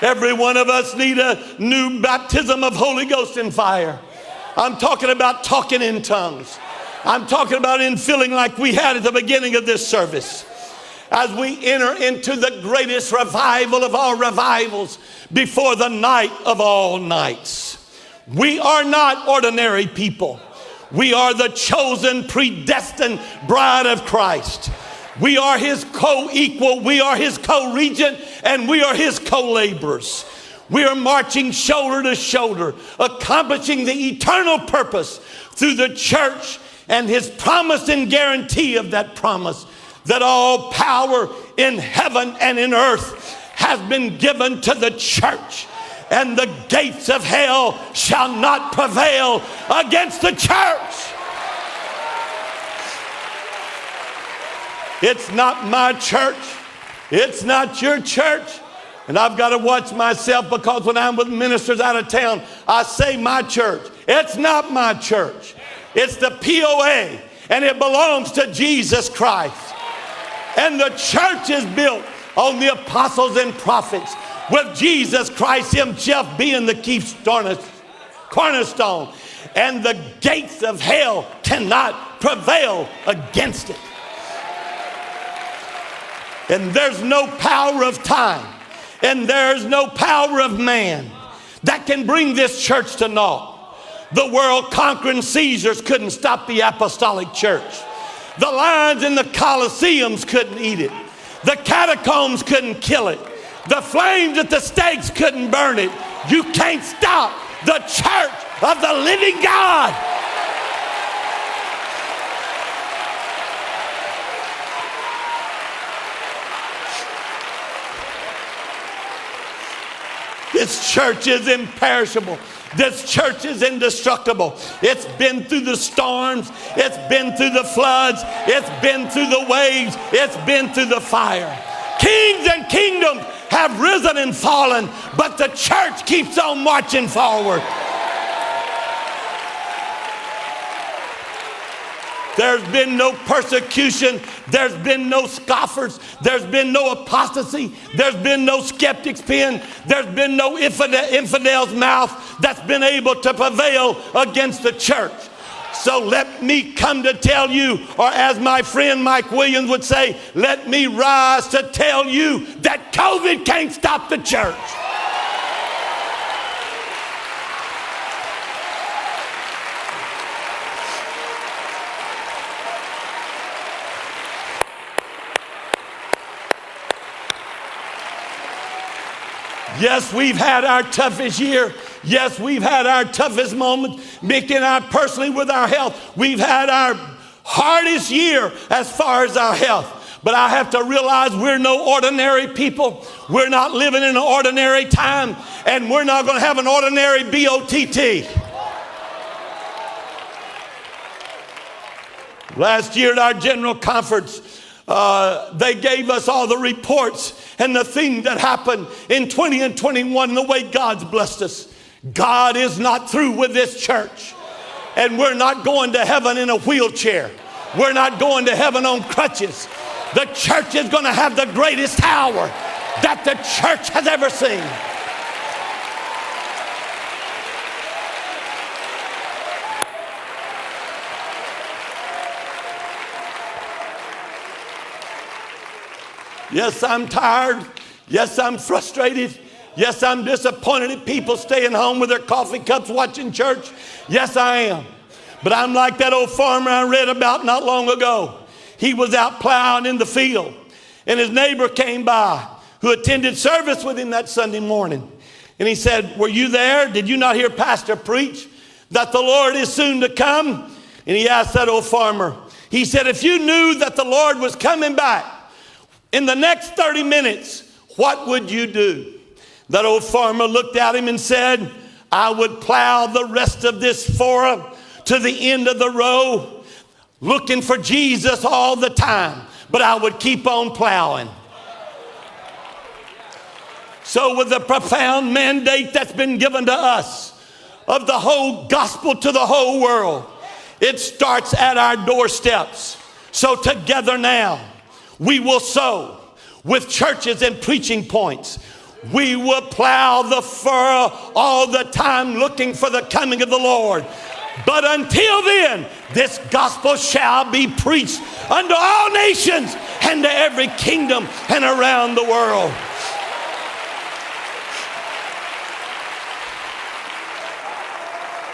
Every one of us need a new baptism of Holy Ghost and fire. I'm talking about talking in tongues. I'm talking about in feeling like we had at the beginning of this service. As we enter into the greatest revival of all revivals before the night of all nights. We are not ordinary people. We are the chosen, predestined bride of Christ. We are his co-equal, we are his co-regent, and we are his co-laborers. We are marching shoulder to shoulder, accomplishing the eternal purpose through the church and his promise and guarantee of that promise, that all power in heaven and in earth has been given to the church, and the gates of hell shall not prevail against the church. It's not my church. It's not your church. And I've got to watch myself, because when I'm with ministers out of town, I say my church. It's not my church. It's the POA, and it belongs to Jesus Christ. And the church is built on the apostles and prophets, with Jesus Christ himself being the chief cornerstone. And the gates of hell cannot prevail against it. And there's no power of time, and there's no power of man that can bring this church to naught. The world-conquering Caesars couldn't stop the apostolic church. The lions in the Colosseums couldn't eat it. The catacombs couldn't kill it. The flames at the stakes couldn't burn it. You can't stop the church of the living God. This church is imperishable. This church is indestructible. It's been through the storms. It's been through the floods. It's been through the waves. It's been through the fire. Kings and kingdoms have risen and fallen, but the church keeps on marching forward. There's been no persecution. There's been no scoffers. There's been no apostasy. There's been no skeptic's pen. There's been no infidel's mouth that's been able to prevail against the church. So let me come to tell you, or as my friend Mike Williams would say, let me rise to tell you that COVID can't stop the church. Yes, we've had our toughest year. Yes, we've had our toughest moments. Mickey and I personally with our health. We've had our hardest year as far as our health. But I have to realize we're no ordinary people. We're not living in an ordinary time. And we're not going to have an ordinary BOTT. Last year at our general conference, they gave us all the reports and the thing that happened in 20 and 21, the way God's blessed us. God is not through with this church. And we're not going to heaven in a wheelchair. We're not going to heaven on crutches. The church is going to have the greatest hour that the church has ever seen. Yes, I'm tired. Yes, I'm frustrated. Yes, I'm disappointed at people staying home with their coffee cups watching church. Yes, I am. But I'm like that old farmer I read about not long ago. He was out plowing in the field, and his neighbor came by who attended service with him that Sunday morning. And he said, were you there? Did you not hear Pastor preach that the Lord is soon to come? And he asked that old farmer. He said, if you knew that the Lord was coming back in the next 30 minutes, what would you do? That old farmer looked at him and said, I would plow the rest of this forum to the end of the row, looking for Jesus all the time, but I would keep on plowing. So with the profound mandate that's been given to us of the whole gospel to the whole world, it starts at our doorsteps. So together now, we will sow with churches and preaching points. We will plow the furrow all the time looking for the coming of the Lord. But until then, this gospel shall be preached unto all nations and to every kingdom and around the world.